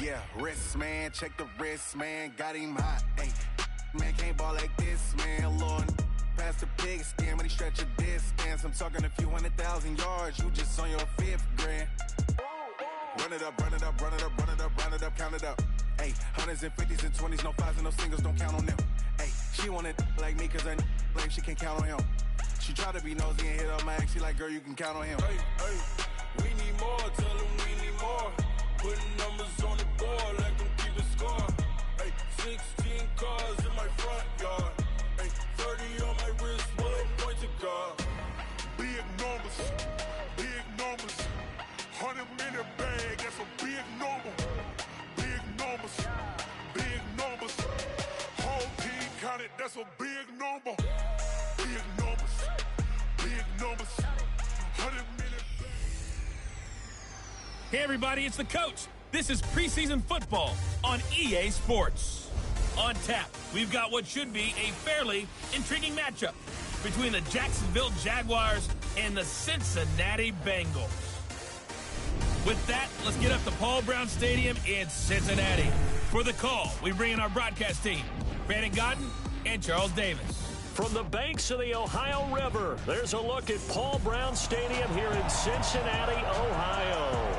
Yeah, wrist, man, check the wrist, man, got him hot. Hey, man, can't ball like this, man. Lord, past the pig skin when he stretch a distance. I'm talking a few 100,000 yards, you just on your 5th grand. Run it up, run it up, run it up, run it up, run it up, count it up. Hey, hundreds and 50s and 20s, no 5s and no singles, don't count on them. Hey, she wanted like me cause her like she can't count on him. She tried to be nosy and hit up my ex, she like, girl, you can count on him. Hey, hey, we need more, tell them we need more. Putting numbers on the board, let them keep it score. Hey, 16 cars in my front yard. Hey, 30 on my wrist, one point to guard. Big numbers, big numbers. 100 minute bag, that's a big number. Big numbers, big numbers. Whole team counted, that's a big number. Big numbers, big numbers. 100 minute bag. Hey everybody, it's the coach. This is preseason football on EA Sports. On tap, we've got what should be a fairly intriguing matchup between the Jacksonville Jaguars and the Cincinnati Bengals. With that, let's get up to Paul Brown Stadium in Cincinnati. For the call, we bring in our broadcast team, Brandon Godden and Charles Davis. From the banks of the Ohio River, there's a look at Paul Brown Stadium here in Cincinnati, Ohio.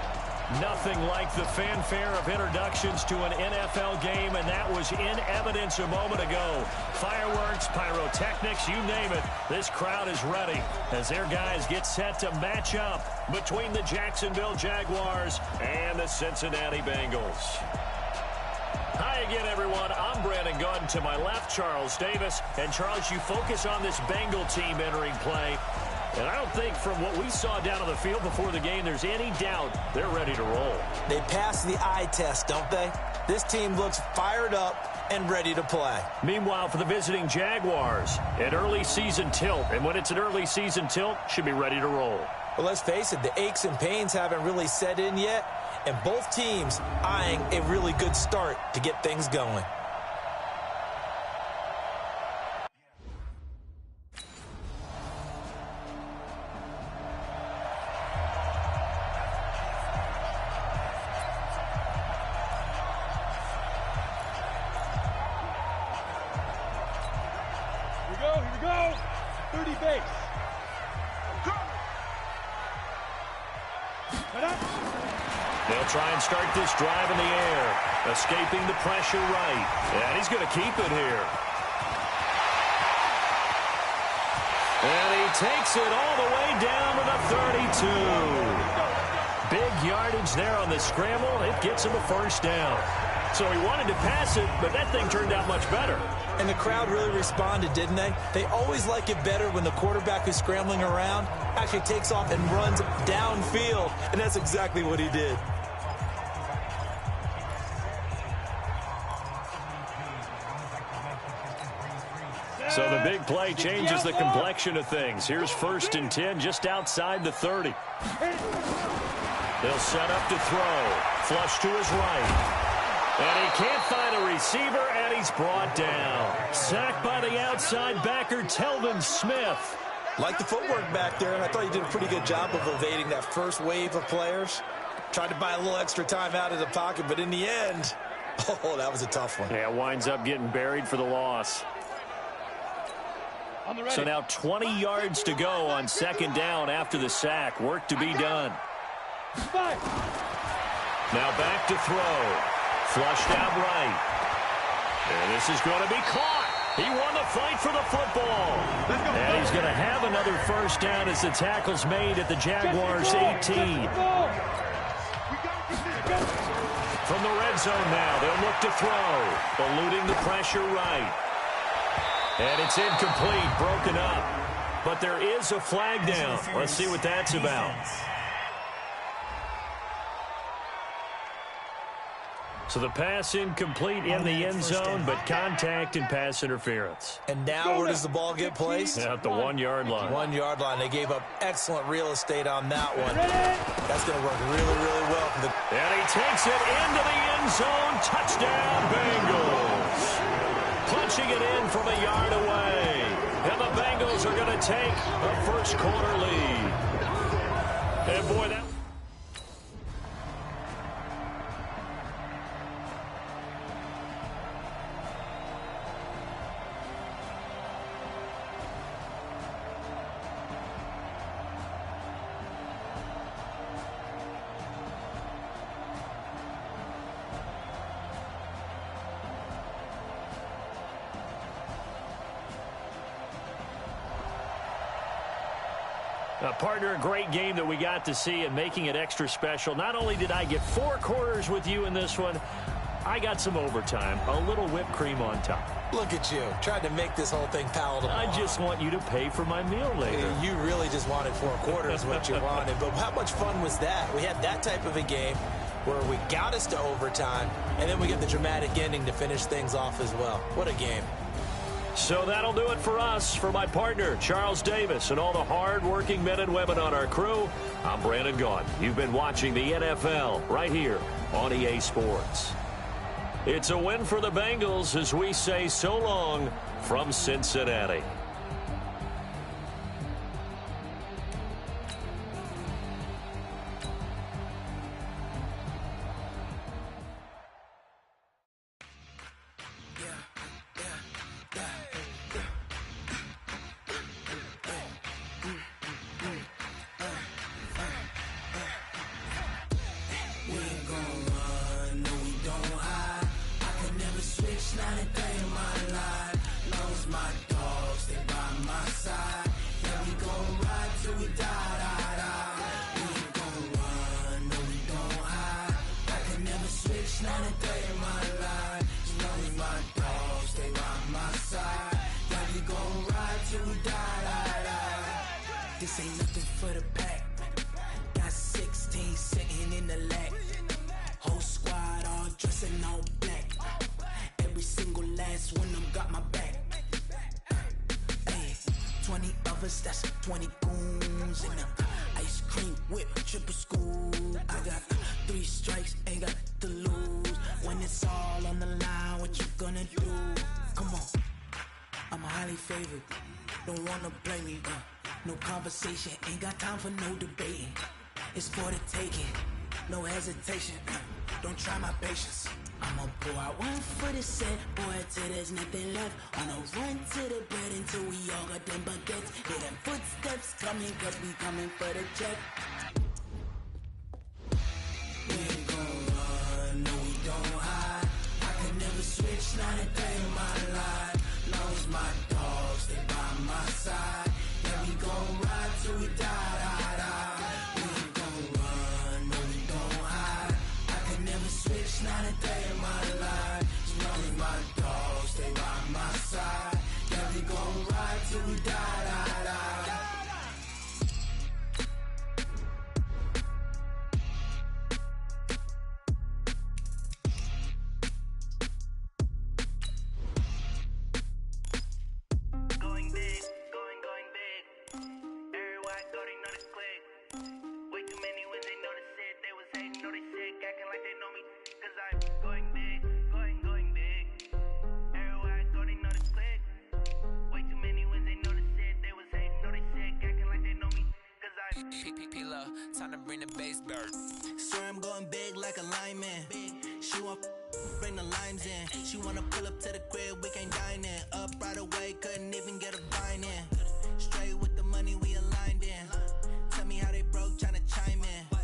Nothing like the fanfare of introductions to an NFL game, and that was in evidence a moment ago. Fireworks, pyrotechnics, you name it. This crowd is ready as their guys get set to match up between the Jacksonville Jaguars and the Cincinnati Bengals. Hi again, everyone. I'm Brandon Godden. To my left, Charles Davis. And, Charles, you focus on this Bengal team entering play. And I don't think from what we saw down on the field before the game there's any doubt they're ready to roll. They passed the eye test, don't they? This team looks fired up and ready to play. Meanwhile, for the visiting Jaguars, an early season tilt. And when it's an early season tilt, should be ready to roll. Well, let's face it, the aches and pains haven't really set in yet. And both teams eyeing a really good start to get things going. Here we go. 30 base. They'll try and start this drive in the air, escaping the pressure right. And he's going to keep it here. And he takes it all the way down to the 32. Big yardage there on the scramble. It gets him a first down. So he wanted to pass it, but that thing turned out much better. And the crowd really responded, didn't they? They always like it better when the quarterback who's scrambling around actually takes off and runs downfield. And that's exactly what he did. So the big play changes the complexion of things. Here's 1st and 10 just outside the 30. They'll set up to throw. Flush to his right. And he can't find a receiver, and he's brought down. Sacked by the outside backer, Telvin Smith. Like the footwork back there, and I thought he did a pretty good job of evading that first wave of players. Tried to buy a little extra time out of the pocket, but in the end, oh, that was a tough one. Yeah, winds up getting buried for the loss. So now 20 yards to go on 2nd down after the sack. Work to be done. Now back to throw. Flushed out right. And this is going to be caught. He won the fight for the football. And he's going to have another first down as the tackle's made at the Jaguars' 18. From the red zone now, they'll look to throw. Eluding the pressure right. And it's incomplete, broken up. But there is a flag down. Let's see what that's about. So the pass incomplete in the end zone, but contact and pass interference. And now where does the ball get placed? At the 1-yard line. 1-yard line. They gave up excellent real estate on that one. That's going to work really, really well for the... And he takes it into the end zone. Touchdown, Bengals. Punching it in from a yard away. And the Bengals are going to take a first-quarter lead. And boy, that... Partner, a great game that we got to see and making it extra special. Not only did I get 4 quarters with you in this one, I got some overtime, a little whipped cream on top. Look at you, trying to make this whole thing palatable. I just want you to pay for my meal later. You really just wanted 4 quarters what you wanted, but how much fun was that? We had that type of a game where we got us to overtime, and then we get the dramatic ending to finish things off as well. What a game. So that'll do it for us. For my partner, Charles Davis, and all the hard-working men and women on our crew, I'm Brandon Gaudin. You've been watching the NFL right here on EA Sports. It's a win for the Bengals as we say so long from Cincinnati. This ain't nothing for the pack. Got 16 sitting in the lap. Whole squad all dressing all black. Every single last one of them got my back. Hey, 20 of us, that's 20 goons in the ice cream whip, triple school. I got 3 strikes, ain't got to lose. When it's all on the line, what you gonna do? Come on, I'm highly favored. Don't wanna blame me, no conversation, ain't got time for no debating. It's for the taking, no hesitation. Don't try my patience. I'ma pour out 1 for the set, boy, till there's nothing left. On a run to the bread until we all got them baguettes. Hear them footsteps coming, cause we coming for the check. We ain't gon' run, no we don't hide. I can never switch, not a day in my life. Long as my dogs, they by my side. Yeah, we gon' ride till we die. We ain't gon' run, no we don't hide. I can never switch, not a day in my life. As long as my dogs stay by my side. Yeah, we gon' ride till we die. Going big, going big. Everywhere I go, they know the click. Way too many when they notice it. They was hating, know they sick, acting like they know me. Cause I'm going big, going big. Everywhere I go, they know the click. Way too many when they notice it. They was hating, know they sick, acting like they know me. Cause I'm P-Lo, time to bring the bass bird. Swear I'm going big like a lineman. She want bring the limes in. She wanna pull up to the crib, we can't dine in. Up right away, couldn't even get a vine in. Straight with the money we aligned in. Tell me how they broke, tryna chime in.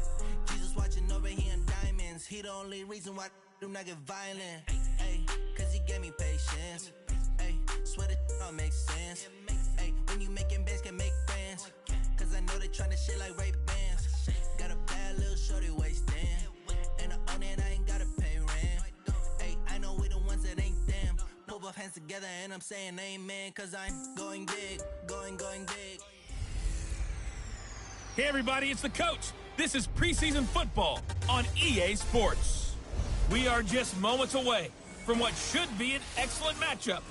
Jesus watching over here in diamonds. He the only reason why do not get violent. Ay, cause he gave me patience. Ay, swear that all makes sense. Ay, when you making bands, can make friends. Cause I know they tryna shit like Ray Bans. Got a bad little shorty wasting. And I own it, I ain't gotta pay rent. Ay, I know we the ones that ain't them. Pull both hands together and I'm saying amen. Cause I'm going big, going big. Hey, everybody, it's the coach. This is preseason football on EA Sports. We are just moments away from what should be an excellent matchup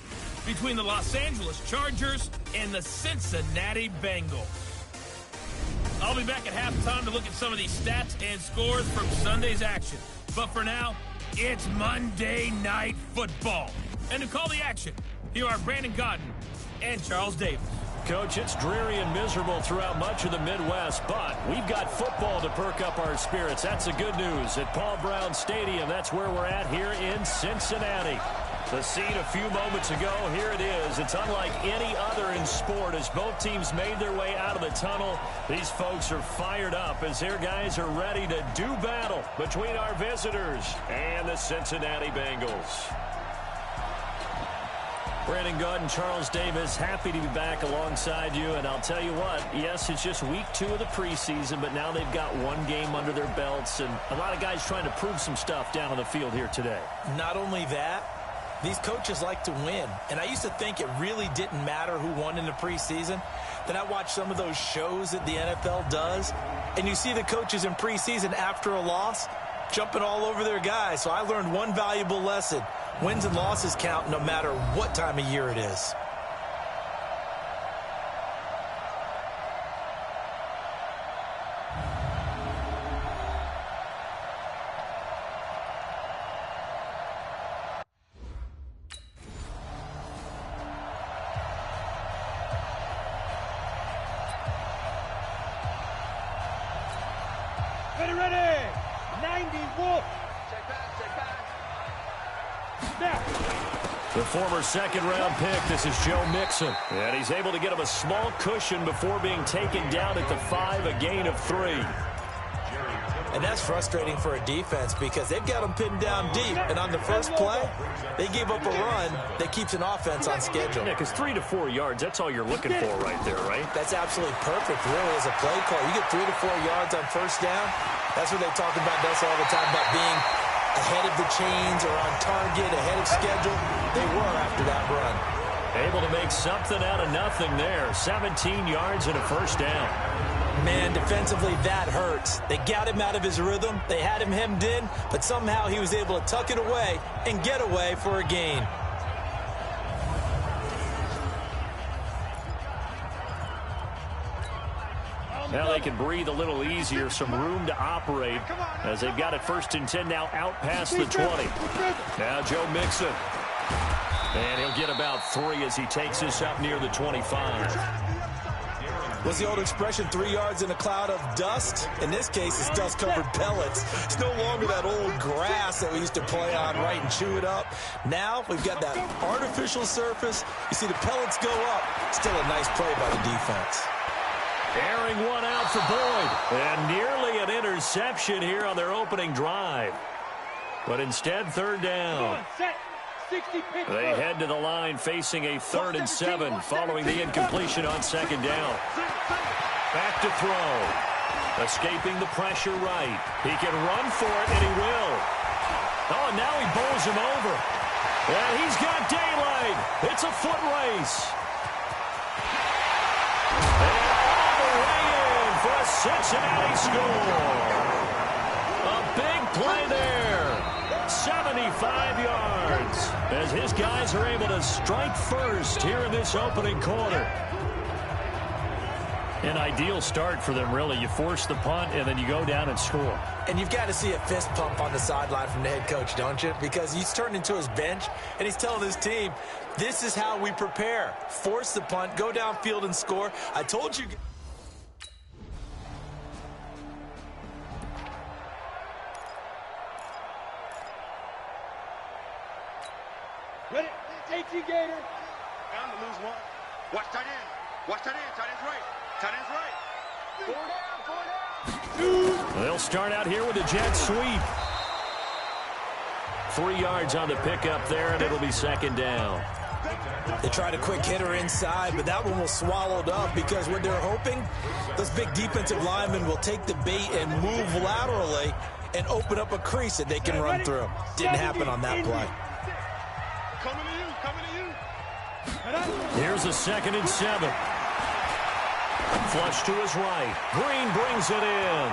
between the Los Angeles Chargers and the Cincinnati Bengals. I'll be back at halftime to look at some of these stats and scores from Sunday's action. But for now, it's Monday Night Football. And to call the action, here are Brandon Gaudin and Charles Davis. Coach, it's dreary and miserable throughout much of the Midwest, but we've got football to perk up our spirits. That's the good news. At Paul Brown Stadium, that's where we're at here in Cincinnati. The scene a few moments ago, here it is. It's unlike any other in sport as both teams made their way out of the tunnel. These folks are fired up as their guys are ready to do battle between our visitors and the Cincinnati Bengals. Brandon Gaud and Charles Davis, happy to be back alongside you. And I'll tell you what, yes, it's just week 2 of the preseason, but now they've got one game under their belts. And a lot of guys trying to prove some stuff down on the field here today. Not only that, these coaches like to win. And I used to think it really didn't matter who won in the preseason. Then I watched some of those shows that the NFL does, and you see the coaches in preseason after a loss jumping all over their guys. So I learned one valuable lesson. Wins and losses count no matter what time of year it is. Ready. 90 Wolf. Check back. Now. The former second-round pick, this is Joe Mixon. And he's able to get him a small cushion before being taken down at the 5, a gain of 3. And that's frustrating for a defense because they've got them pinned down deep. And on the first play, they gave up a run that keeps an offense on schedule. Yeah, because 3 to 4 yards, that's all you're looking for right there, right? That's absolutely perfect, really, as a play call. You get 3 to 4 yards on first down. That's what they talk about us all the time, about being ahead of the chains or on target, ahead of schedule. They were after that run. Able to make something out of nothing there. 17 yards and a first down. Man, defensively, that hurts. They got him out of his rhythm. They had him hemmed in, but somehow he was able to tuck it away and get away for a gain. Now they can breathe a little easier, some room to operate as they've got it 1st and 10 now out past the 20. Now Joe Mixon. And he'll get about 3 as he takes this up near the 25. What's the old expression, 3 yards in a cloud of dust? In this case, it's dust-covered pellets. It's no longer that old grass that we used to play on, right, and chew it up. Now we've got that artificial surface. You see the pellets go up. Still a nice play by the defense. Airing one out for Boyd. And nearly an interception here on their opening drive. But instead, 3rd down. They head to the line facing a 3rd and 7 following the incompletion on 2nd down. Back to throw. Escaping the pressure right. He can run for it, and he will. Oh, now he bowls him over. And he's got daylight. It's a foot race. And all the way in for a Cincinnati score. A big play there. 75 yards as his guys are able to strike first here in this opening quarter. An ideal start for them, really. You force the punt, and then you go down and score. And you've got to see a fist pump on the sideline from the head coach, don't you? Because he's turned into his bench, and he's telling his team, this is how we prepare. Force the punt, go downfield and score. I told you... Ready? 18 Gator. Down to lose 1. Watch tight end. Watch tight end. Tight end's right. Tight end's right. 4 down. They'll start out here with a jet sweep. 3 yards on the pickup there, and it'll be 2nd down. They tried a quick hitter inside, but that one was swallowed up because what they're hoping, those big defensive linemen will take the bait and move laterally and open up a crease that they can run through. Didn't happen on that play. Coming to you. Here's a 2nd and 7. Flush to his right. Green brings it in.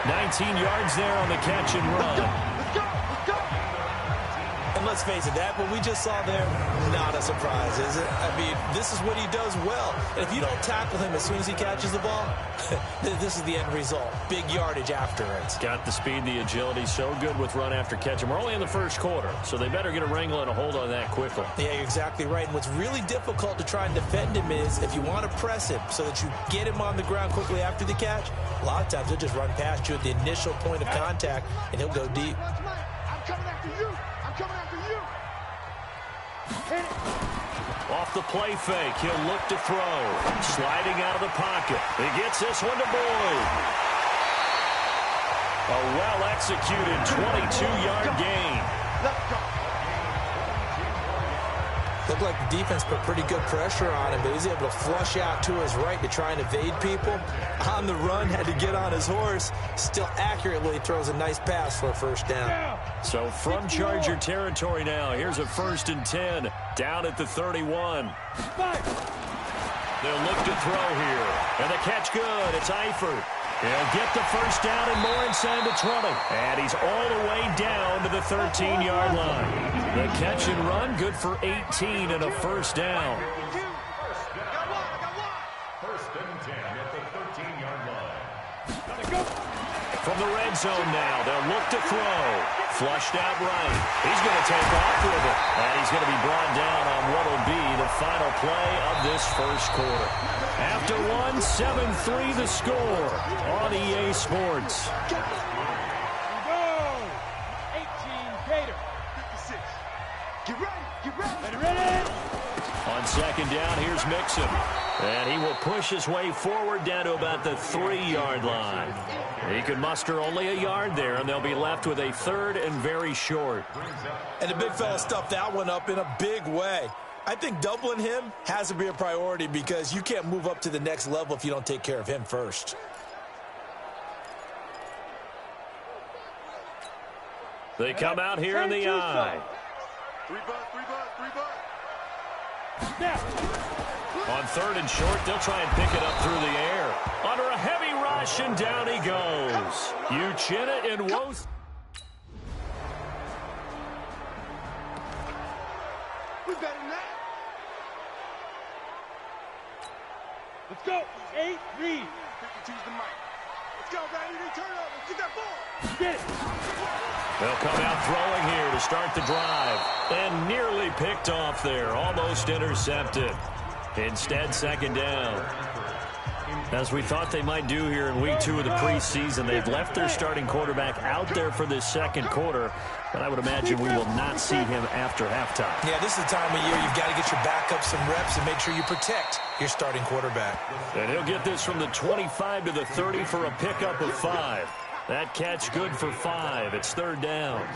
19 yards there on the catch and run. And let's face it, that what we just saw there, not a surprise, is it? I mean, this is what he does well. And if you don't tackle him as soon as he catches the ball, this is the end result. Big yardage afterwards. Got the speed, the agility, so good with run after catch. And we're only in the 1st quarter, so they better get a wrangle and a hold on that quickly. Yeah, you're exactly right. And what's really difficult to try and defend him is if you want to press him so that you get him on the ground quickly after the catch, a lot of times he'll just run past you at the initial point of contact, and he'll go deep. I'm coming after you. I'm coming after you. Off the play fake, he'll look to throw. Sliding out of the pocket. He gets this one to Boyd. A well-executed 22-yard gain. Let's go. Looked like the defense put pretty good pressure on him, but he's able to flush out to his right to try and evade people. On the run, had to get on his horse. Still accurately throws a nice pass for a first down. So from Charger territory now, here's a 1st and 10 down at the 31. They'll look to throw here. And the catch good. It's Eifert. He'll get the first down and more inside the 20. And he's all the way down to the 13-yard line. The catch and run, good for 18 and a first down. First and 10 at the 13-yard line. From the red zone now, they'll look to throw. Flushed out right. He's going to take off with it. And he's going to be brought down on what will be the final play of this first quarter. After one, 7-3 the score on EA Sports. Go! 18 Gator. 56. Get ready. On second down, here's Mixon. And he will push his way forward down to about the 3-yard line. He could muster only a yard there, and they'll be left with a 3rd and very short. And the big fella stuffed that one up in a big way. I think doubling him has to be a priority because you can't move up to the next level if you don't take care of him first. They come out here in the eye. 3 bucks. Snap. On 3rd and short, they'll try and pick it up through the air. Under a heavy rush, and down he goes. Uchenna and Woth. We better than that. Let's go. 8-3. 52's the mic. Let's go, baby. Turn up. Let's get that ball. Get it. They'll come out throwing here to start the drive. And nearly picked off there. Almost intercepted. Instead, second down. As we thought they might do here in week 2 of the preseason, they've left their starting quarterback out there for this second quarter, but I would imagine we will not see him after halftime. Yeah, this is the time of year you've got to get your backup some reps and make sure you protect your starting quarterback. And he'll get this from the 25 to the 30 for a pickup of 5. That catch good for 5. It's 3rd down.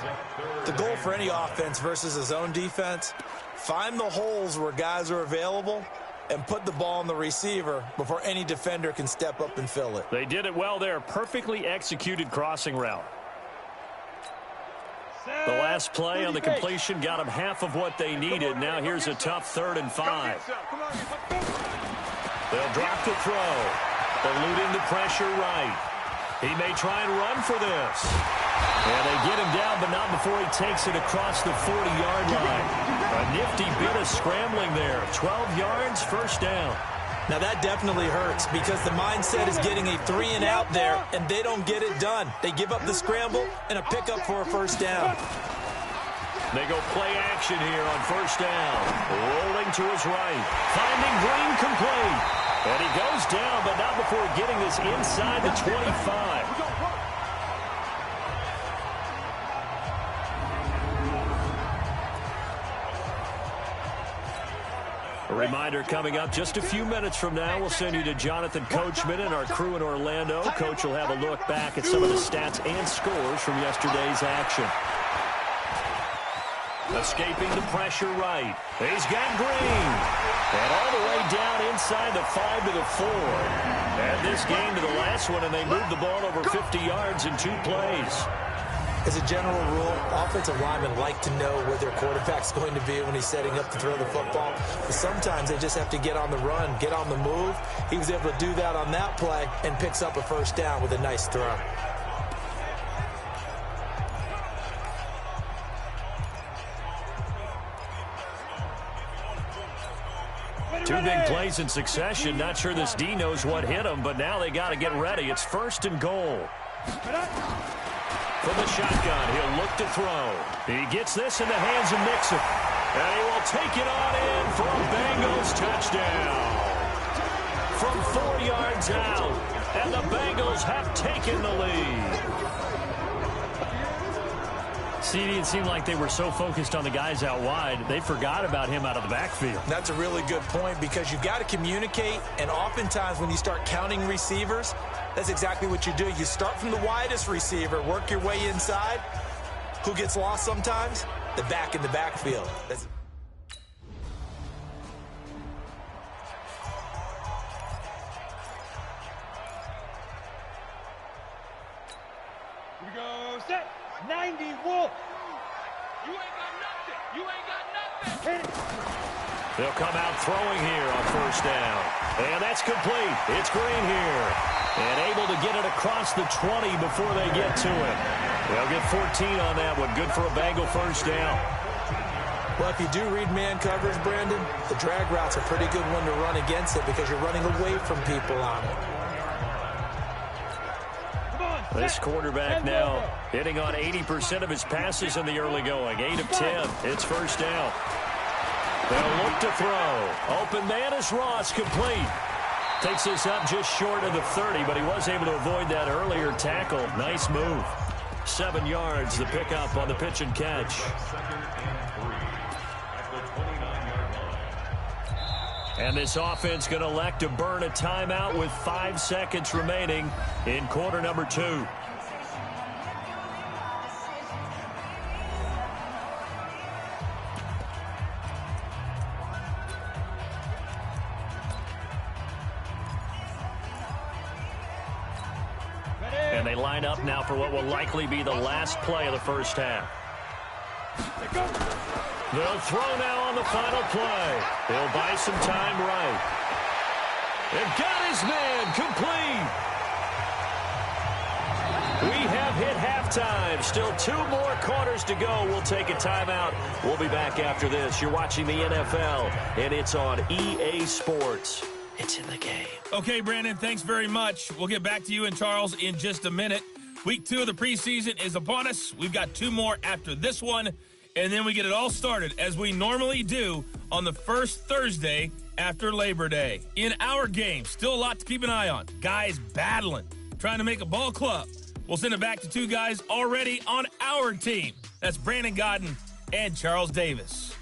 The goal for any offense versus a zone defense, find the holes where guys are available and put the ball on the receiver before any defender can step up and fill it. They did it well there. Perfectly executed crossing route. The last play on the completion got them half of what they needed. Now here's a tough 3rd and 5. They'll drop the throw. Eluding the pressure right. He may try and run for this. And they get him down, but not before he takes it across the 40-yard line. A nifty bit of scrambling there. 12 yards, first down. Now that definitely hurts because the mindset is getting a 3 and out there, and they don't get it done. They give up the scramble and a pickup for a first down. They go play action here on first down. Rolling to his right. Finding Green complete. And he goes down, but not before getting this inside the 25. A reminder coming up just a few minutes from now, we'll send you to Jonathan Coachman and our crew in Orlando. Coach will have a look back at some of the stats and scores from yesterday's action. Escaping the pressure right. He's got Green. And all the way down inside the 5 to the 4. And this game to the last one, and they moved the ball over 50 yards in 2 plays. As a general rule, offensive linemen like to know where their quarterback's going to be when he's setting up to throw the football. But sometimes they just have to get on the run, get on the move. He was able to do that on that play and picks up a first down with a nice throw. Two big plays in succession. Not sure this D knows what hit him, but now they got to get ready. It's 1st and goal. From the shotgun, he'll look to throw. He gets this in the hands of Mixon. And he will take it on in for a Bengals touchdown. From 4 yards out, and the Bengals have taken the lead. See, it seemed like they were so focused on the guys out wide, they forgot about him out of the backfield. That's a really good point because you've got to communicate, and oftentimes when you start counting receivers, that's exactly what you do. You start from the widest receiver, work your way inside. Who gets lost sometimes? the back in the backfield. Here we go, set, 90, Wolf. You ain't got nothing. You ain't got nothing. Hit it. They'll come out throwing here on first down. And that's complete. It's Green here. And able to get it across the 20 before they get to it. They'll get 14 on that one. Good for a Bengal first down. Well, if you do read man coverage, Brandon, the drag route's a pretty good one to run against it because you're running away from people on it. This quarterback now hitting on 80% of his passes in the early going. 8 of 10. It's first down. They'll look to throw. Open man is Ross, complete. Takes this up just short of the 30, but he was able to avoid that earlier tackle. Nice move. 7 yards, the pickup on the pitch and catch. And this offense going to elect to burn a timeout with 5 seconds remaining in quarter number 2. And they line up now for what will likely be the last play of the first half. They'll throw now on the final play. He'll buy some time right. And got his man complete. We have hit halftime. Still 2 more quarters to go. We'll take a timeout. We'll be back after this. You're watching the NFL, and it's on EA Sports. It's in the game. Okay, Brandon, thanks very much. We'll get back to you and Charles in just a minute. Week 2 of the preseason is upon us. We've got 2 more after this one, and then we get it all started, as we normally do, on the first Thursday after Labor Day. In our game, still a lot to keep an eye on. Guys battling, trying to make a ball club. We'll send it back to 2 guys already on our team. That's Brandon Godden and Charles Davis.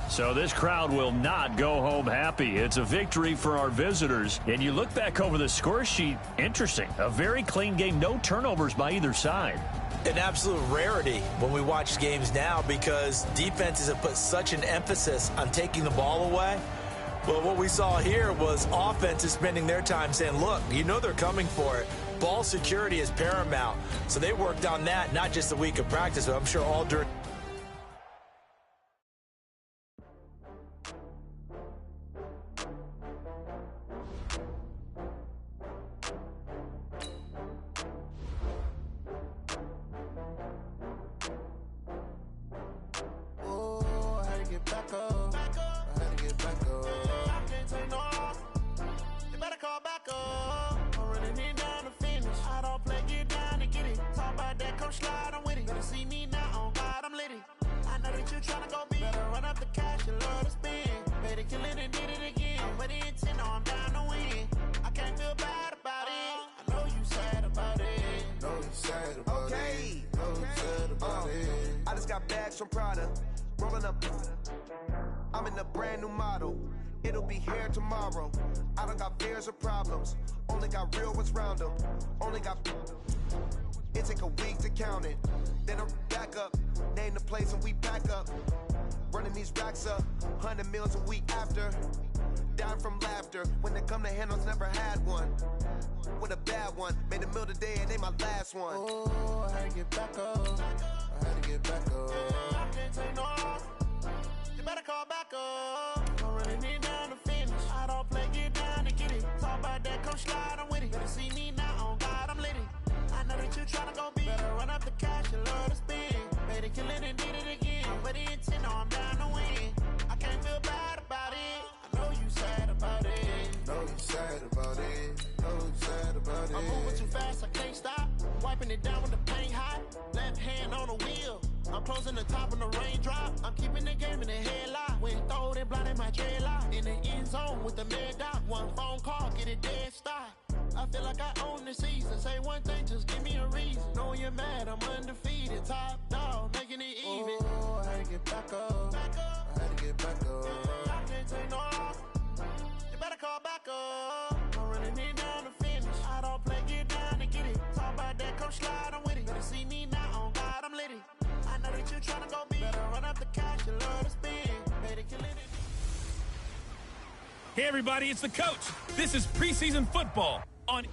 So this crowd will not go home happy. It's a victory for our visitors. And you look back over the score sheet, interesting. A very clean game, no turnovers by either side. An absolute rarity when we watch games now because defenses have put such an emphasis on taking the ball away. Well, what we saw here was offenses spending their time saying, look, you know they're coming for it. Ball security is paramount. So they worked on that, not just a week of practice, but I'm sure all during. I'm in a brand new model. It'll be here tomorrow. I don't got fears or problems. Only got real ones round them. Only got. It take a week to count it. Then I'm back up. Name the place and we back up. Running these racks up. 100 meals a week after. Down from laughter. When they come to handles, never had one. With a bad one. Made a meal today and they my last one. Oh, I had to get back up. I had to get back up. I can't take no off. You better call back up. I'm running it down to finish. I don't play, get down to get it. Talk about that, come slide, I'm with it. Better see me now, on God, I'm litty. I know that you tryna go big. Better run up the cash, you love to spin. Made it, kill it, and did it again. But the intent, no, I'm down to win. I can't feel bad about it. I know you sad about it. Know you sad about it. Know you sad about it. I'm moving too fast, I can't stop. Wiping it down with the paint hot. Left hand on the wheel. I'm closing the top on the raindrop. I'm keeping the game in the headlock. When throwed and blinded my dreadlock. In the end zone with the mad dot. one phone call, get it dead stop. I feel like I own the season. Say one thing, just give me a reason. Knowing you're mad, I'm undefeated. Top dog, making it even. Oh, I had to get back up. I had to get back up. I can't take no loss. You better call back up. I'm running it down to finish. I don't play, get down to get it. Talk about that, come slide, I'm with it. Better see me now, on God, I'm lit it. I know that you're trying to go big. Better run up the cash, you love to spin. Better kill it. Hey, everybody, it's the coach. This is preseason football on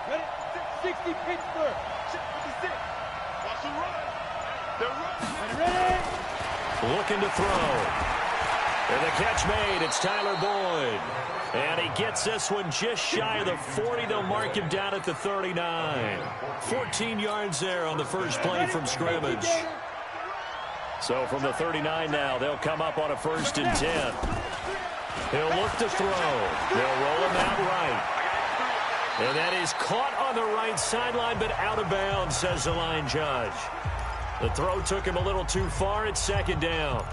Ready? 60 Pittsburgh. 56. Watch the run. They're running. Ready? Looking to throw. And the catch made. It's Tyler Boyd. And he gets this one just shy of the 40. They'll mark him down at the 39. 14 yards there on the first play from scrimmage. So from the 39 now, they'll come up on a 1st and 10. He'll look to throw. They'll roll him out right. And that is caught on the right sideline, but out of bounds, says the line judge. The throw took him a little too far. It's 2nd down.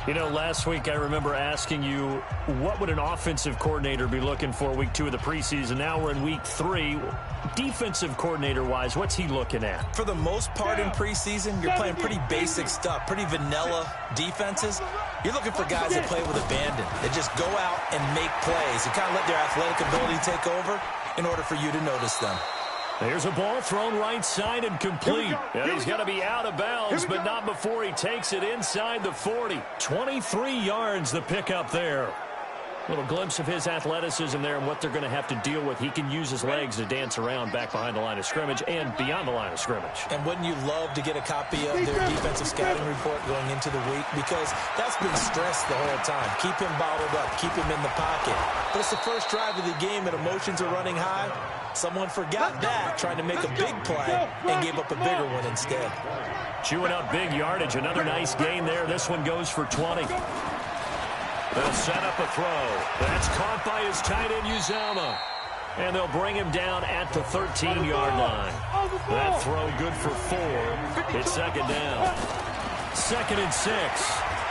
You know, last week I remember asking you, what would an offensive coordinator be looking for week 2 of the preseason? Now we're in week 3. Defensive coordinator-wise, what's he looking at? For the most part in preseason, you're playing pretty basic stuff, pretty vanilla defenses. You're looking for guys that play with abandon, that just go out and make plays and kind of let their athletic ability take over in order for you to notice them. There's a ball thrown right side and complete. And he's going to be out of bounds, but not before he takes it inside the 40. 23 yards the pickup there. Little glimpse of his athleticism there and what they're going to have to deal with. He can use his legs to dance around back behind the line of scrimmage and beyond the line of scrimmage. And wouldn't you love to get a copy of their defensive scouting report going into the week? Because that's been stressed the whole time. Keep him bottled up. Keep him in the pocket. But it's the first drive of the game and emotions are running high. Someone forgot that, trying to make a big play and gave up a bigger one instead. Chewing up big yardage. Another nice gain there. This one goes for 20. They'll set up a throw. That's caught by his tight end, Uzama. And they'll bring him down at the 13-yard line. That throw good for 4. It's 2nd down. 2nd and 6.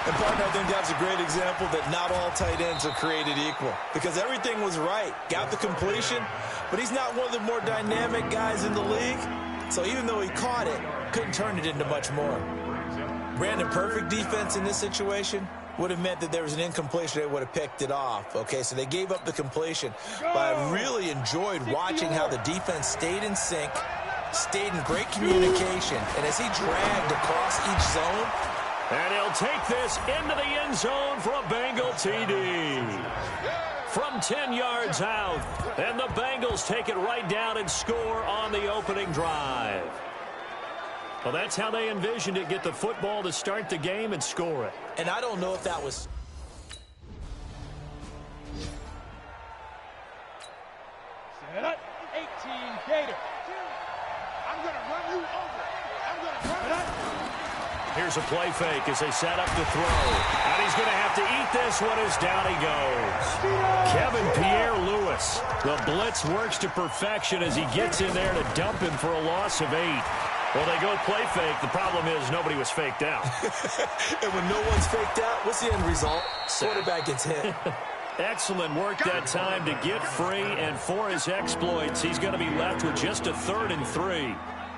And, partner, I think that's a great example that not all tight ends are created equal. Because everything was right. Got the completion, but he's not one of the more dynamic guys in the league. So even though he caught it, couldn't turn it into much more. Brandon, perfect defense in this situation would have meant that there was an incompletion. They would have picked it off. Okay, so they gave up the completion. But I really enjoyed watching how the defense stayed in sync, stayed in great communication, and as he dragged across each zone. And he'll take this into the end zone for a Bengal TD. From 10 yards out, and the Bengals take it right down and score on the opening drive. Well, that's how they envisioned it. Get the football to start the game and score it. And I don't know if that was... Set up. 18 Gator. I'm going to run you over. I'm going to run you. Here's a play fake as they set up to throw. And he's going to have to eat this one as down he goes. Kevin Pierre-Louis. The blitz works to perfection as he gets in there to dump him for a loss of 8. Well, they go play fake. The problem is nobody was faked out. And when no one's faked out, what's the end result? Quarterback gets hit. Excellent work that time to get free, and for his exploits, he's going to be left with just a 3rd and 3.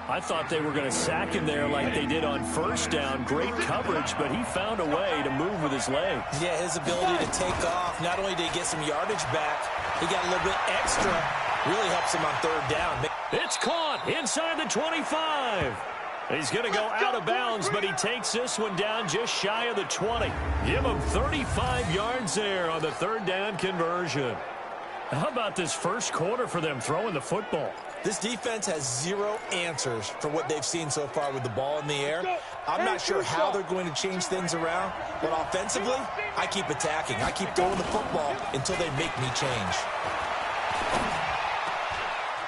I thought they were going to sack him there like they did on 1st down. Great coverage, but he found a way to move with his legs. Yeah, his ability to take off. Not only did he get some yardage back, he got a little bit extra. Really helps him on 3rd down. It's caught inside the 25. He's going to go out of bounds, but he takes this one down just shy of the 20. Give him 35 yards there on the 3rd down conversion. How about this first quarter for them throwing the football? This defense has 0 answers for what they've seen so far with the ball in the air. I'm not sure how they're going to change things around, but offensively, I keep attacking. I keep throwing the football until they make me change.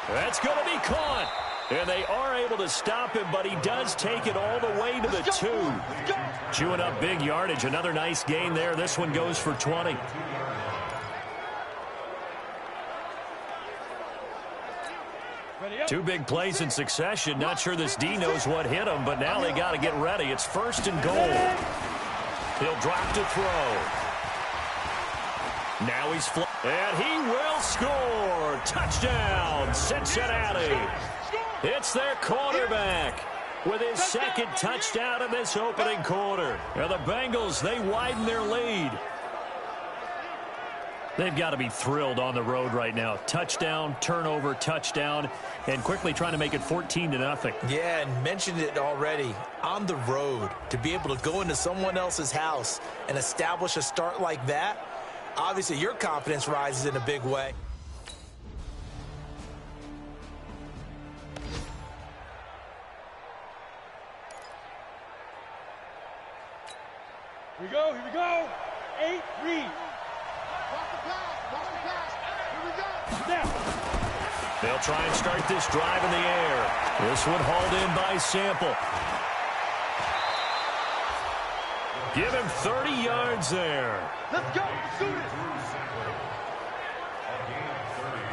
That's going to be caught. And they are able to stop him, but he does take it all the way to the 2. Chewing up big yardage. Another nice gain there. This one goes for 20. Two big plays in succession. Not sure this D knows what hit him, but now they got to get ready. It's 1st and goal. He'll drop to throw. Now he's and he will score. Touchdown, Cincinnati. It's their quarterback with his 2nd touchdown in this opening quarter. And the Bengals, they widen their lead. They've got to be thrilled on the road right now. Touchdown, turnover, touchdown, and quickly trying to make it 14-0. Yeah, and mentioned it already. On the road, to be able to go into someone else's house and establish a start like that, obviously your confidence rises in a big way. Here we go. 8 read. They'll try and start this drive in the air. This one hauled in by Sample. Give him 30 yards there. Let's go. Shoot it.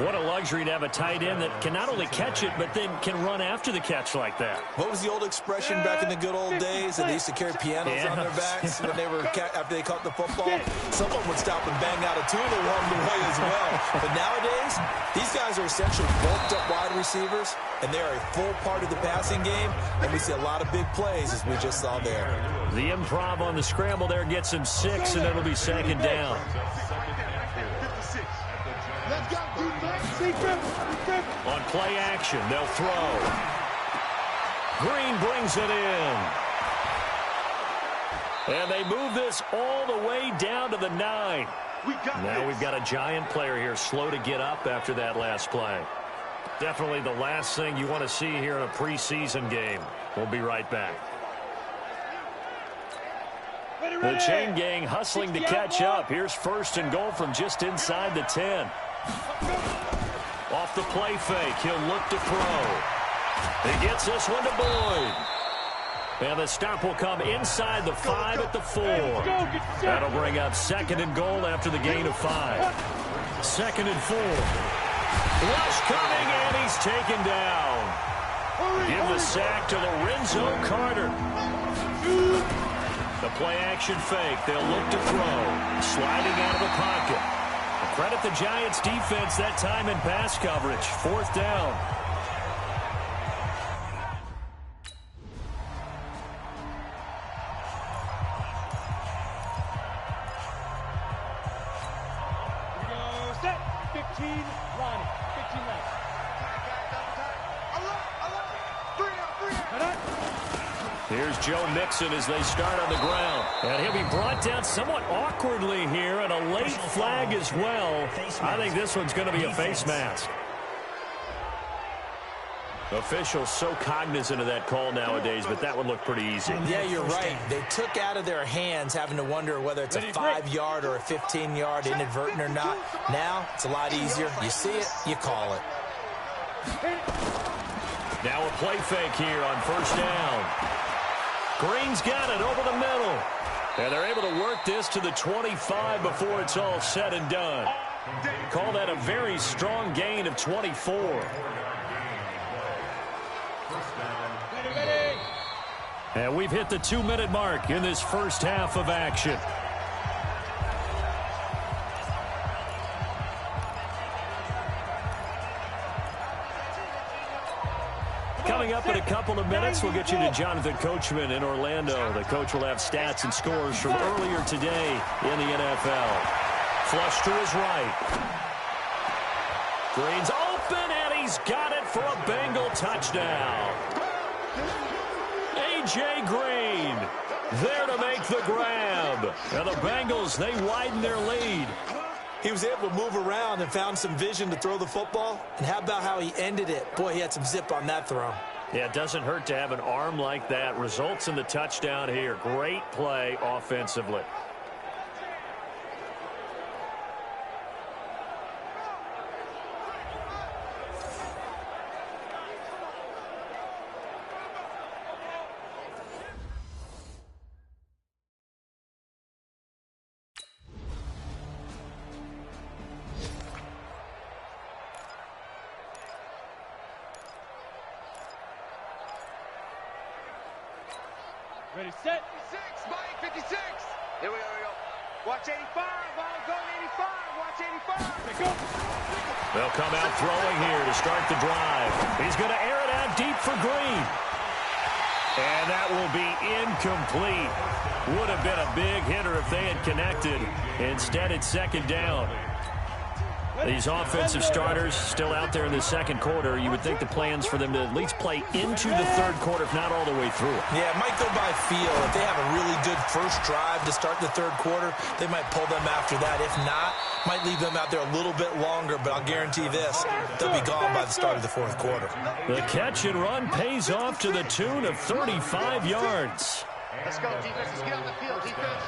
What a luxury to have a tight end that can not only catch it, but then can run after the catch like that. What was the old expression back in the good old days? And they used to carry pianos on their backs when they were after they caught the football. Someone would stop and bang out a tune along the way as well. But nowadays, these guys are essentially bulked up wide receivers, and they are a full part of the passing game. And we see a lot of big plays, as we just saw there. The improv on the scramble there gets him 6, and it'll be 2nd down. Let's go. On play action, they'll throw. Green brings it in. And they move this all the way down to the 9. Now we've got a giant player here slow to get up after that last play. Definitely the last thing you want to see here in a preseason game. We'll be right back. The chain gang hustling to catch up. Here's 1st and goal from just inside the 10. Off the play fake, he'll look to throw. He gets this one to Boyd. And the stop will come inside the 5 at the 4. That'll bring up 2nd and goal after the gain of 5. 2nd and 4. Rush coming, and he's taken down. Give the sack to Lorenzo Carter. The play action fake. They'll look to throw. Sliding out of the pocket. Credit the Giants defense that time in pass coverage. 4th down. Go set. 15 Ronnie. 15 left. Here's Joe Mixon as they start on the ground. And he'll be brought down somewhat awkwardly here, and a late flag as well. I think this one's going to be a face mask. Officials so cognizant of that call nowadays, but that would look pretty easy. Yeah, you're right. They took out of their hands having to wonder whether it's a 5-yard or a 15-yard inadvertent or not. Now, it's a lot easier. You see it, you call it. Now a play fake here on 1st down. Green's got it over the middle. And they're able to work this to the 25 before it's all said and done. Call that a very strong gain of 24. And we've hit the 2-minute mark in this first half of action. Coming up in a couple of minutes, we'll get you to Jonathan Coachman in Orlando. The coach will have stats and scores from earlier today in the NFL. Flush to his right. Green's open, and he's got it for a Bengal touchdown. A.J. Green there to make the grab. And the Bengals, they widen their lead. He was able to move around and found some vision to throw the football. And how about how he ended it? Boy, he had some zip on that throw. Yeah, it doesn't hurt to have an arm like that. Results in the touchdown here. Great play offensively. Ready, set. 56, Mike, 56. Here we go. Watch 85. Ball going 85. Watch 85. Go. They'll come out throwing here to start the drive. He's going to air it out deep for Green. And that will be incomplete. Would have been a big hitter if they had connected. Instead, it's second down. These offensive starters still out there in the second quarter. You would think the plans for them to at least play into the third quarter, if not all the way through it. Yeah, it might go by feel. If they have a really good first drive to start the third quarter, they might pull them after that. If not, might leave them out there a little bit longer, but I'll guarantee this, they'll be gone by the start of the fourth quarter. The catch and run pays off to the tune of 35 yards. Let's go, defense. Let's get on the field, defense.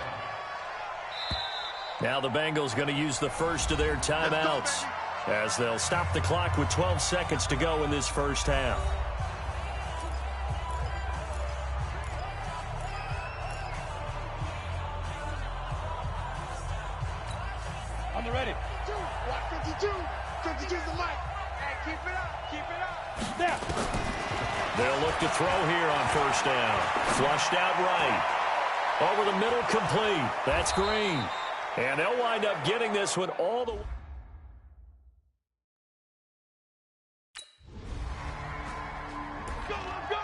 Now the Bengals going to use the first of their timeouts as they'll stop the clock with 12 seconds to go in this first half. On the ready. Watch 52. 52's the mic. Hey, keep it up. Keep it up. There. They'll look to throw here on first down. Flushed out right. Over the middle, complete. That's Green. And they'll wind up getting this one all the way. Go, let's go.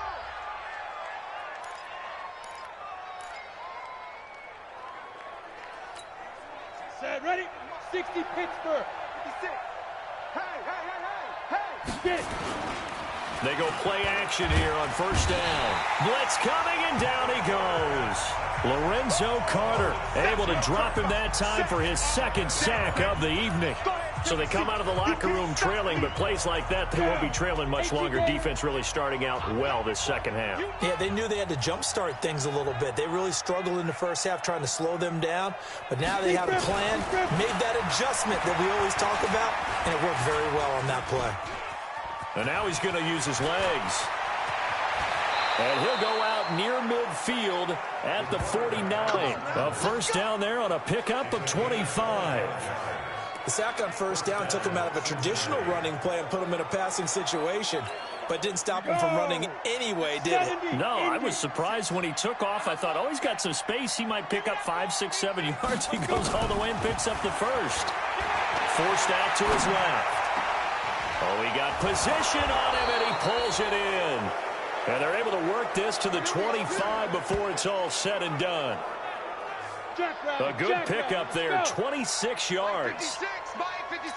Set, ready. 60, Pittsburgh. 56. Hey. Get. They go play action here on first down. Blitz coming, and down he goes. Lorenzo Carter able to drop him that time for his second sack of the evening. So they come out of the locker room trailing, but plays like that, they won't be trailing much longer. Defense really starting out well this second half. Yeah, they knew they had to jumpstart things a little bit. They really struggled in the first half trying to slow them down, but now they have a plan, made that adjustment that we always talk about, and it worked very well on that play. And now he's going to use his legs. And he'll go out near midfield at the 49. A first down there on a pickup of 25. The sack on first down took him out of a traditional running play and put him in a passing situation, but didn't stop him from running anyway, did it? No, I was surprised when he took off. I thought, oh, he's got some space. He might pick up 5, 6, 7 yards. He goes all the way and picks up the first. Forced out to his left. Oh, he got position on him, and he pulls it in. And they're able to work this to the 25 before it's all said and done. A good pickup there, 26 yards.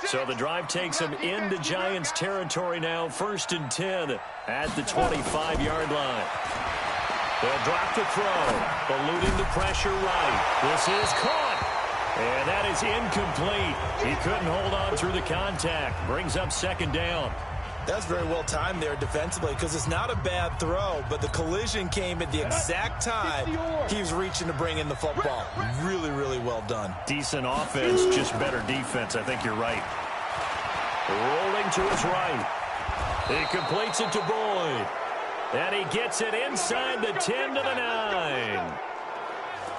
So the drive takes them into Giants territory now, 1st and 10 at the 25-yard line. They'll drop the throw, eluding the pressure right. This is caught. And that is incomplete. He couldn't hold on through the contact. Brings up second down. That's very well timed there defensively because it's not a bad throw, but the collision came at the exact time he was reaching to bring in the football. Really, really well done. Decent offense, just better defense. I think you're right. Rolling to his right. He completes it to Boyd. And he gets it inside the 10 to the 9.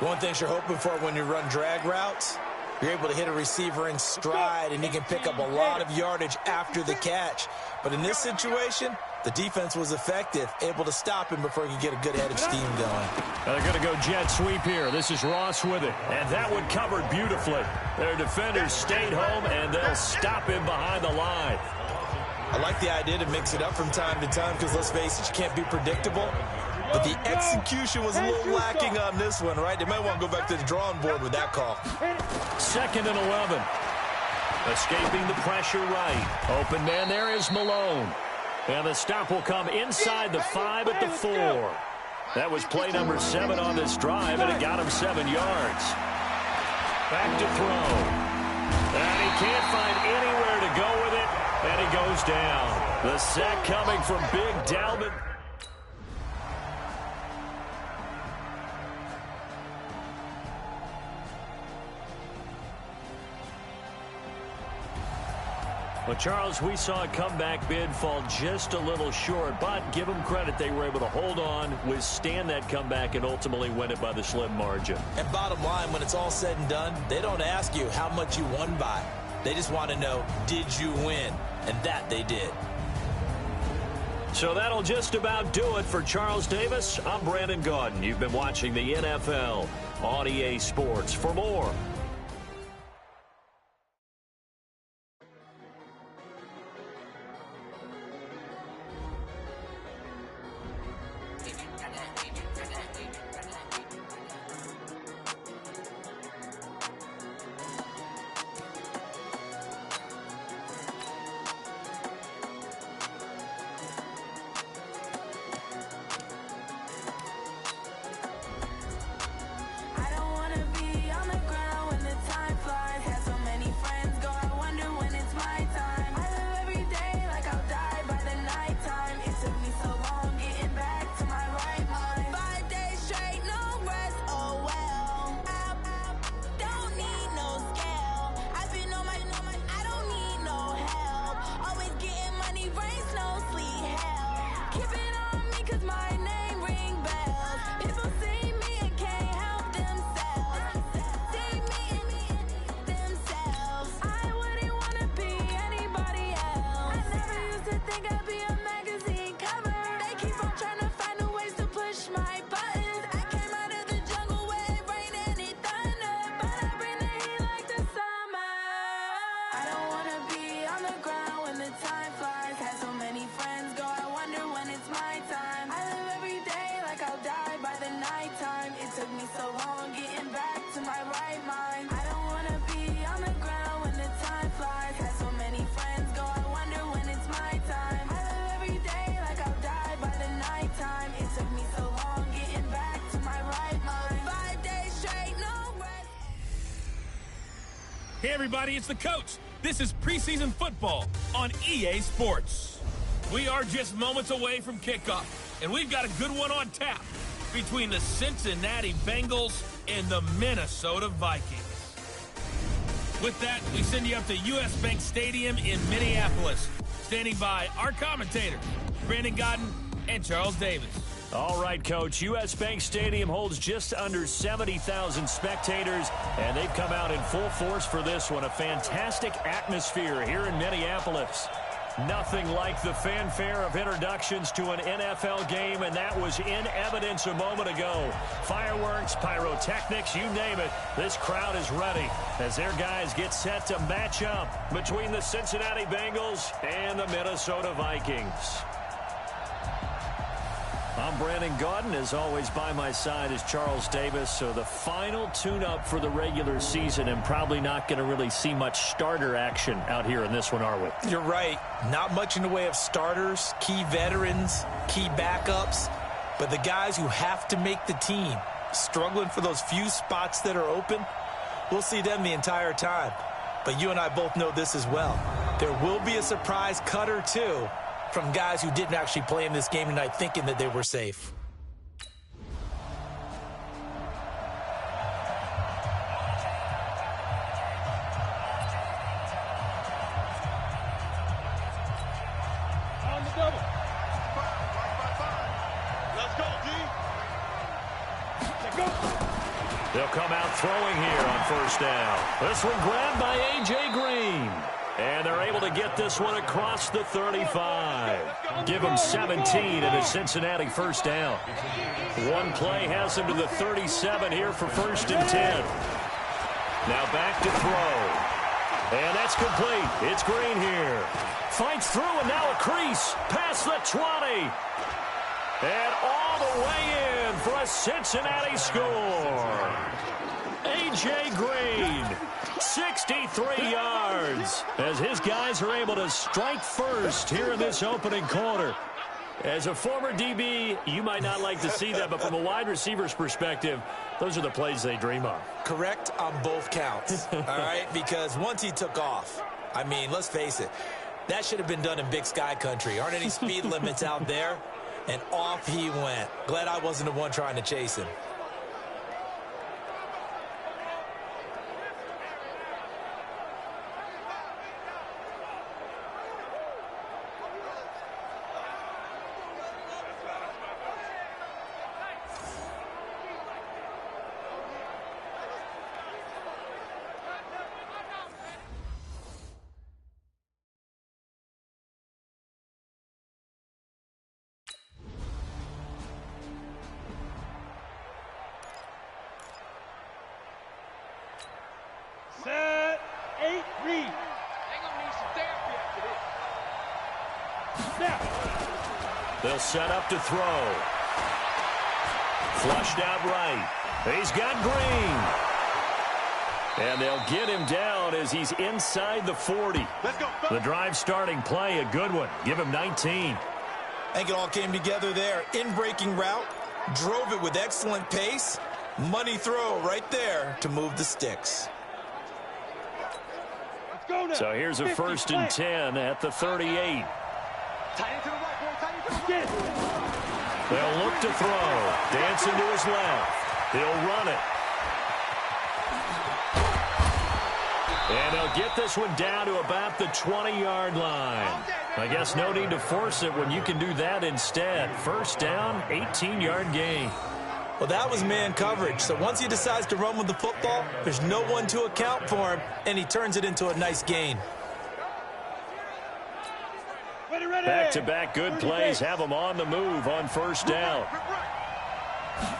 One thing you're hoping for when you run drag routes, you're able to hit a receiver in stride, and he can pick up a lot of yardage after the catch. But in this situation, the defense was effective, able to stop him before he could get a good head of steam going. They're going to go jet sweep here. This is Ross with it. And that one covered beautifully. Their defenders stayed home, and they'll stop him behind the line. I like the idea to mix it up from time to time because, let's face it, you can't be predictable. But the execution was a little lacking on this one, right? They might want to go back to the drawing board with that call. 2nd and 11. Escaping the pressure right. Open man there is Malone. And the stop will come inside the 5 at the 4. That was play number 7 on this drive, and it got him 7 yards. Back to throw. And he can't find anywhere to go with it, and he goes down. The sack coming from Big Dalvin. Well, Charles, we saw a comeback bid fall just a little short, but give them credit. They were able to hold on, withstand that comeback, and ultimately win it by the slim margin. And bottom line, when it's all said and done, they don't ask you how much you won by. They just want to know, did you win? And that they did. So that'll just about do it for Charles Davis. I'm Brandon Gaudin. You've been watching the NFL on EA Sports. For more, Hey everybody, it's the coach. This is preseason football on EA Sports. We are just moments away from kickoff, and we've got a good one on tap between the Cincinnati Bengals and the Minnesota Vikings. With that, we send you up to US Bank Stadium in Minneapolis. Standing by our commentators, Brandon Gaudin and Charles Davis. All right, Coach. US Bank Stadium holds just under 70,000 spectators, and they've come out in full force for this one. A fantastic atmosphere here in Minneapolis. Nothing like the fanfare of introductions to an NFL game, and that was in evidence a moment ago. Fireworks, pyrotechnics, you name it. This crowd is ready as their guys get set to match up between the Cincinnati Bengals and the Minnesota Vikings. I'm Brandon Gaudin. As always, by my side is Charles Davis. So the final tune-up for the regular season, and probably not going to really see much starter action out here in this one, are we? You're right. Not much in the way of starters, key veterans, key backups. But the guys who have to make the team, struggling for those few spots that are open, we'll see them the entire time. But you and I both know this as well. There will be a surprise cut or two from guys who didn't actually play in this game tonight thinking that they were safe. On the double. Let's go, D. Let's go. They'll come out throwing here on first down. This one grabbed by A.J. Green. And they're able to get this one across the 35. Give them 17 and a Cincinnati first down. One play has them to the 37 here for first and 10. Now back to throw. And that's complete. It's Green here. Fights through and now a crease. Past the 20. And all the way in for a Cincinnati score. A.J. Green. 63 yards as his guys are able to strike first here in this opening quarter. As a former DB, you might not like to see that, but from a wide receiver's perspective, those are the plays they dream of. Correct on both counts, all right? Because once he took off, I mean, let's face it, that should have been done in Big Sky country. Aren't any speed limits out there? And off he went. Glad I wasn't the one trying to chase him. 8, read. They gonna need some therapy after this. Snap. They'll set up to throw. Flushed out right. He's got Green. And they'll get him down as he's inside the 40. Let's go. The drive starting play, a good one. Give him 19. I think it all came together there. In-breaking route, drove it with excellent pace. Money throw right there to move the sticks. Let's go now. So here's a 1st and 10 at the 38. Tight into the right, boy. Tight into the right. Get. They'll look to throw. Dancing to his left. He'll run it. And they'll get this one down to about the 20-yard line. I guess no need to force it when you can do that instead. 1st down, 18-yard gain. Well, that was man coverage. So once he decides to run with the football, there's no one to account for him, and he turns it into a nice gain. Back-to-back good plays have him on the move on 1st down.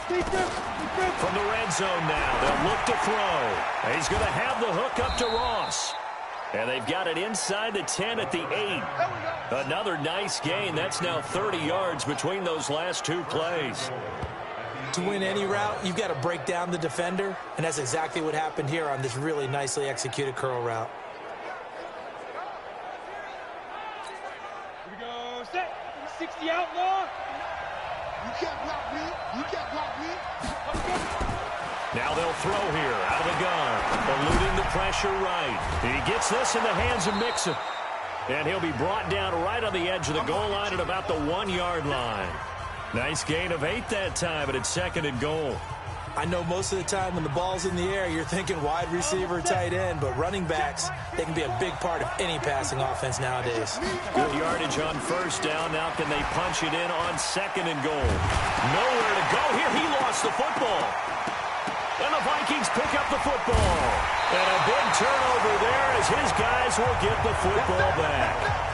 From the red zone now, they'll look to throw. He's going to have the hook up to Ross. And they've got it inside the 10 at the 8. Another nice gain. That's now 30 yards between those last 2 plays. To win any route, you've got to break down the defender, and that's exactly what happened here on this really nicely executed curl route. Here we go. Set. 60 outlaw. You can't block me. You can't block me. Now they'll throw here out of the gun. Eluding the pressure right. He gets this in the hands of Mixon. And he'll be brought down right on the edge of the goal line at about the 1-yard line. Nice gain of 8 that time, but it's 2nd and goal. I know most of the time when the ball's in the air, you're thinking wide receiver, tight end, but running backs, they can be a big part of any passing offense nowadays. Good yardage on 1st down. Now can they punch it in on 2nd and goal? Nowhere to go here. He lost the football. And the Vikings pick up the football. And a big turnover there as his guys will get the football back.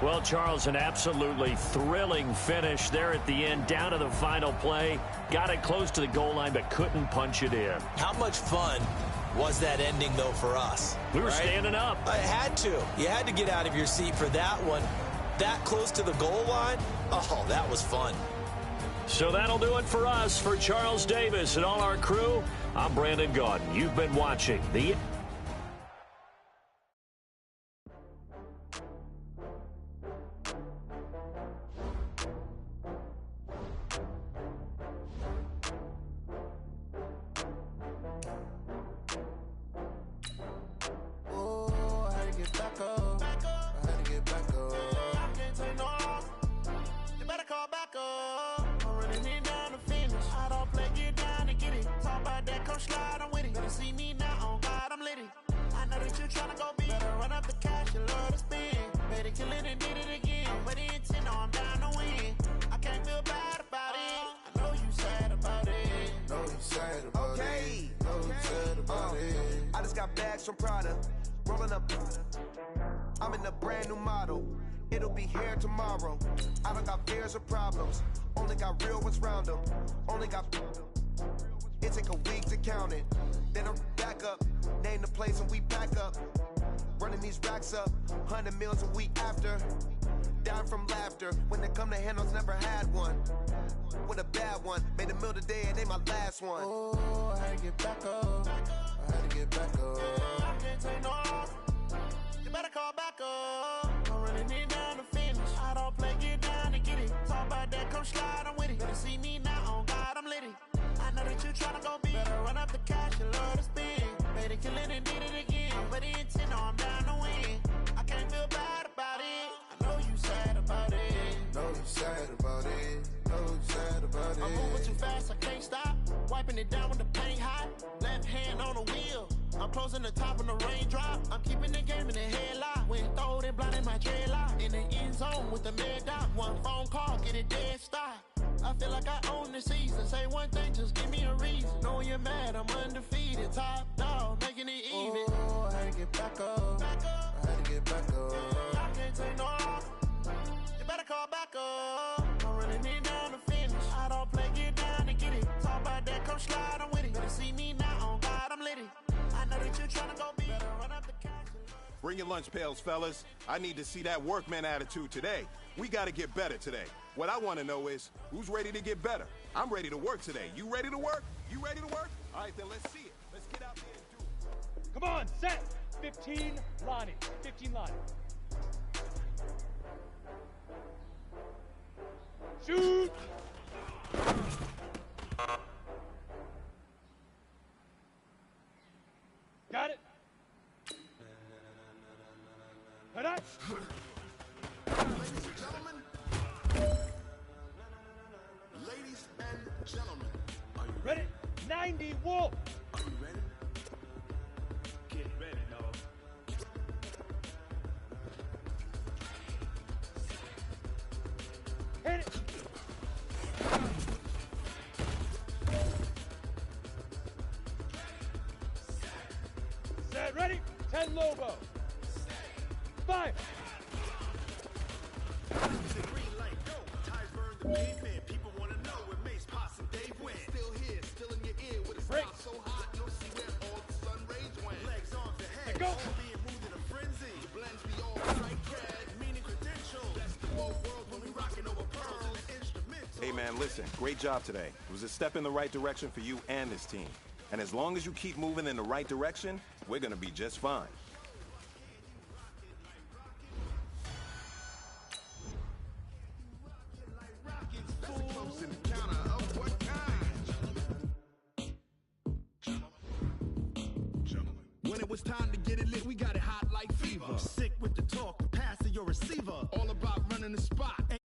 Well, Charles, an absolutely thrilling finish there at the end, down to the final play. Got it close to the goal line, but couldn't punch it in. How much fun was that ending, though, for us? We were standing up. I had to. You had to get out of your seat for that one. That close to the goal line? Oh, that was fun. So that'll do it for us. For Charles Davis and all our crew, I'm Brandon Gaudin. You've been watching the... I just got bags from Prada, rolling up. I'm in a brand new model. It'll be here tomorrow. I don't got fears or problems. Only got real ones round them. Only got. It take a week to count it. Then I'm back up. Name the place and we back up. Running these racks up. 100 meals a week after. Down from laughter. When they come to handles, never had one. With a bad one. Made a meal today and they my last one. Oh, I had to get back up. I had to get back up. I can't take no loss. You better call back up. I'm running it down to finish. I don't play, get down and get it. Talk about that, come slide, I'm with it. Better see me now, on God, I'm litty. I know that you tryna go big. Better run up the cash, you love to spend. Made a killing and did it again. But the intent, no, I'm down to win. I closing the top on the raindrop. I'm keeping the game in the headlock. When throwed and blinded my dreadlock. In the end zone with the mad dot. One phone call, get it dead stop. I feel like I own the season. Say one thing, just give me a reason. Knowing you're mad, I'm undefeated. Top dog, making it even. Oh, I had to get back up. I had to get back up. I can't take no loss. You better call back up. I'm running it down to finish. I don't play, get down and get it. Talk about that, come slide, I'm with it. Better see me now, on God, I'm lit it. I know that you're trying to go be. Better run up the cash. Bring your lunch pails, fellas. I need to see that workman attitude today. We got to get better today. What I want to know is, who's ready to get better? I'm ready to work today. You ready to work? You ready to work? All right, then let's see it. Let's get out there and do it. Come on, set. 15, Lonnie. 15, Lonnie. Shoot! Got it? Head up! Ladies and gentlemen, are you Ready? 90 Wolf! Are you ready? Get ready, dog. Hit it! Set, ready? 10 Lobo. 5. The green light, go. Ties burn the pavement. People want to know where Mace, Pops, and Dave went. Still here, still in your ear with a stop so hot you'll see where all the sun rays went. Legs on the head, go. all being moved in a frenzy. Blends me all right, red, meaning credentials. Best of both worlds when we rocking over pearls and instruments. Hey, man, listen. Great job today. It was a step in the right direction for you and this team. And as long as you keep moving in the right direction, we're going to be just fine. When it was time to get it lit, we got it hot like fever. Sick with the talk, pass to your receiver. All about running the spot.